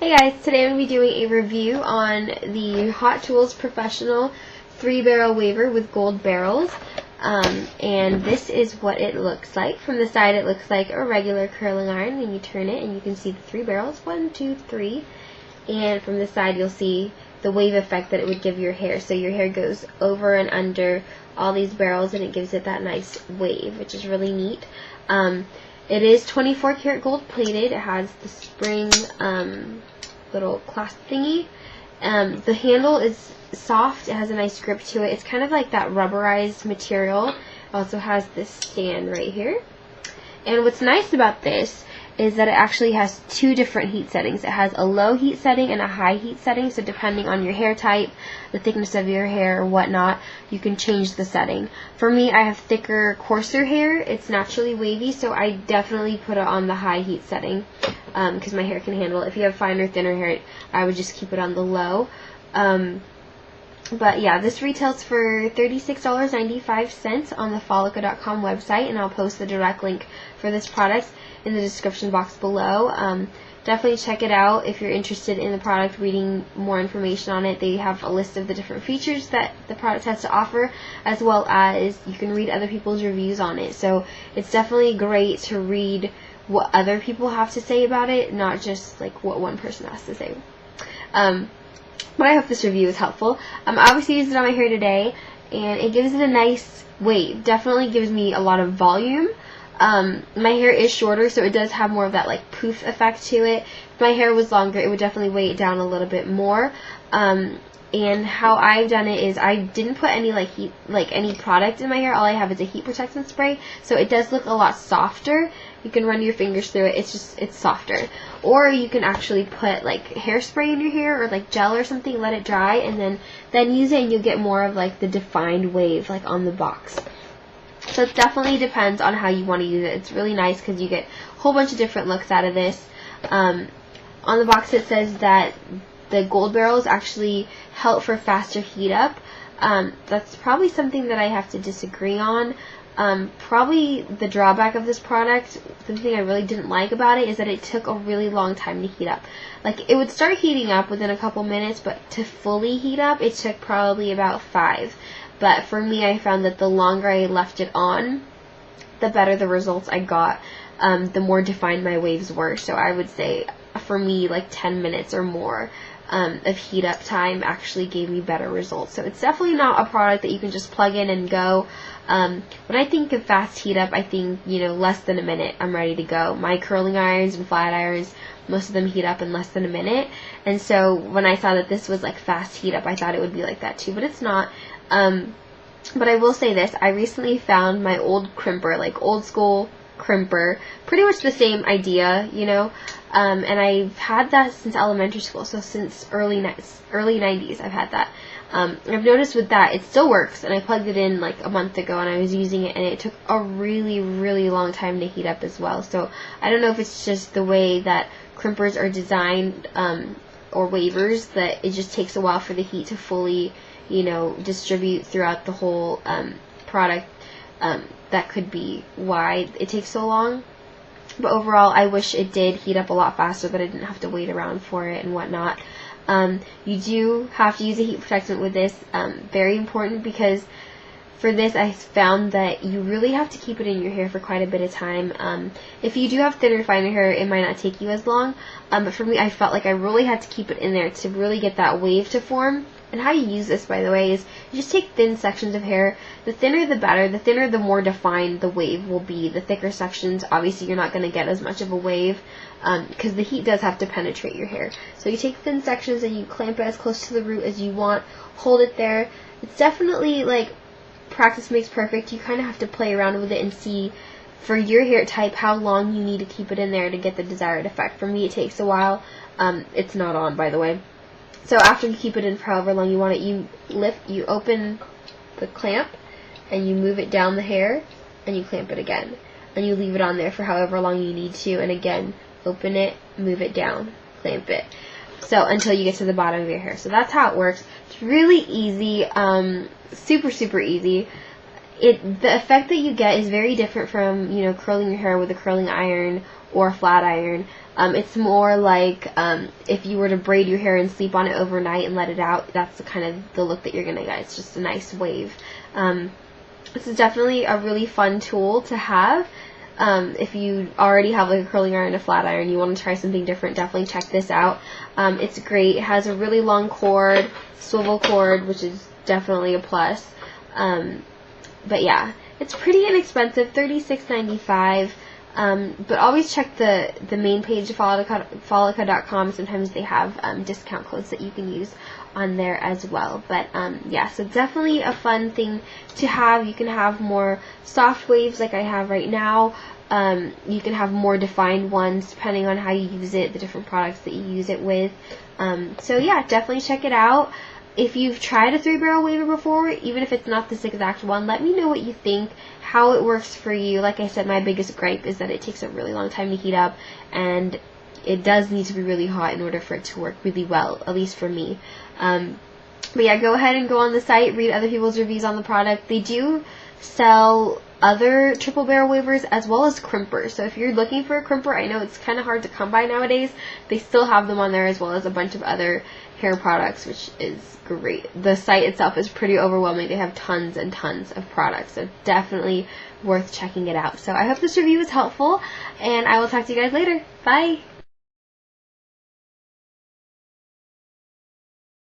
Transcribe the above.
Hey guys, today I'm going to be doing a review on the Hot Tools Professional 3-barrel waver with gold barrels. And this is what it looks like. From the side it looks like a regular curling iron, and you turn it and you can see the 3 barrels, 1, 2, 3. And from the side you'll see the wave effect that it would give your hair. So your hair goes over and under all these barrels and it gives it that nice wave, which is really neat. It is 24 karat gold plated. It has the spring little clasp thingy. The handle is soft. It has a nice grip to it. It's kind of like that rubberized material. It also has this stand right here. And what's nice about this is that it actually has 2 different heat settings. It has a low heat setting and a high heat setting, so depending on your hair type, the thickness of your hair or whatnot, you can change the setting. For me, I have thicker, coarser hair. It's naturally wavy, so I definitely put it on the high heat setting because my hair can handle it. If you have finer, thinner hair, I would just keep it on the low. But yeah, this retails for $36.95 on the Follica.com website, and I'll post the direct link for this product in the description box below. Definitely check it out if you're interested in the product, reading more information on it. They have a list of the different features that the product has to offer, as well as you can read other people's reviews on it. So it's definitely great to read what other people have to say about it, not just like what one person has to say. But I hope this review is helpful. I obviously used it on my hair today, and it gives it a nice wave. Definitely gives me a lot of volume. My hair is shorter, so it does have more of that like poof effect to it. If my hair was longer, it would definitely weigh it down a little bit more. And how I've done it is I didn't put any any product in my hair. All I have is a heat protectant spray, so it does look a lot softer. You can run your fingers through it. It's softer. Or you can actually put like hairspray in your hair or like gel or something, let it dry, and then use it, and you'll get more of like the defined wave like on the box. So it definitely depends on how you want to use it. It's really nice because you get a whole bunch of different looks out of this. On the box it says that the gold barrels actually help for faster heat up. That's probably something that I have to disagree on. Probably the drawback of this product, the thing I really didn't like about it, is that it took a really long time to heat up. Like, it would start heating up within a couple minutes, but to fully heat up, it took probably about 5. But for me, I found that the longer I left it on, the better the results I got, the more defined my waves were. So I would say, for me, like 10 minutes or more of heat up time actually gave me better results. So it's definitely not a product that you can just plug in and go. When I think of fast heat up, I think, less than a minute, I'm ready to go. My curling irons and flat irons, most of them heat up in less than a minute. And so when I saw that this was like fast heat up, I thought it would be like that too, but it's not. But I will say this, I recently found my old crimper, like old school crimper, pretty much the same idea, and I've had that since elementary school, so since early 90s I've had that. I've noticed with that it still works, and I plugged it in like a month ago and I was using it, and it took a really, really long time to heat up as well. So I don't know if it's just the way that crimpers are designed, or wavers, that it just takes a while for the heat to fully distribute throughout the whole product. That could be why it takes so long. But overall, I wish it did heat up a lot faster, that I didn't have to wait around for it and whatnot. You do have to use a heat protectant with this. Very important, because for this I found that you really have to keep it in your hair for quite a bit of time. If you do have thinner, finer hair, it might not take you as long. But for me, I felt like I really had to keep it in there to really get that wave to form. And how you use this, by the way, is you just take thin sections of hair. The thinner the better. The thinner, the more defined the wave will be. The thicker sections, obviously you're not going to get as much of a wave, because the heat does have to penetrate your hair. So you take thin sections and you clamp it as close to the root as you want. Hold it there. It's definitely like practice makes perfect. You kind of have to play around with it and see, for your hair type, how long you need to keep it in there to get the desired effect. For me, it takes a while. It's not on, by the way. So after you keep it in for however long you want it, you open the clamp and you move it down the hair and you clamp it again. And you leave it on there for however long you need to, and again, open it, move it down, clamp it. So until you get to the bottom of your hair. So that's how it works. It's really easy, super, super easy. the effect that you get is very different from, you know, curling your hair with a curling iron or a flat iron. It's more like if you were to braid your hair and sleep on it overnight and let it out, that's the kind of the look that you're gonna get. It's just a nice wave. This is definitely a really fun tool to have. If you already have like a curling iron and a flat iron, you want to try something different, definitely check this out. It's great. It has a really long cord, swivel cord, which is definitely a plus. But yeah, it's pretty inexpensive, $36.95. But always check the main page of Follica.com. Sometimes they have discount codes that you can use on there as well. But yeah, so definitely a fun thing to have. You can have more soft waves like I have right now. You can have more defined ones depending on how you use it, the different products that you use it with. So yeah, definitely check it out. If you've tried a 3-barrel waver before, even if it's not this exact one, let me know what you think, how it works for you. Like I said, my biggest gripe is that it takes a really long time to heat up, and it does need to be really hot in order for it to work really well, at least for me. But yeah, go ahead and go on the site, read other people's reviews on the product. They do sell other triple barrel wavers as well as crimpers. So if you're looking for a crimper, I know it's kind of hard to come by nowadays. They still have them on there, as well as a bunch of other hair products, which is great. The site itself is pretty overwhelming. They have tons and tons of products, so definitely worth checking it out. So I hope this review was helpful, and I will talk to you guys later. Bye!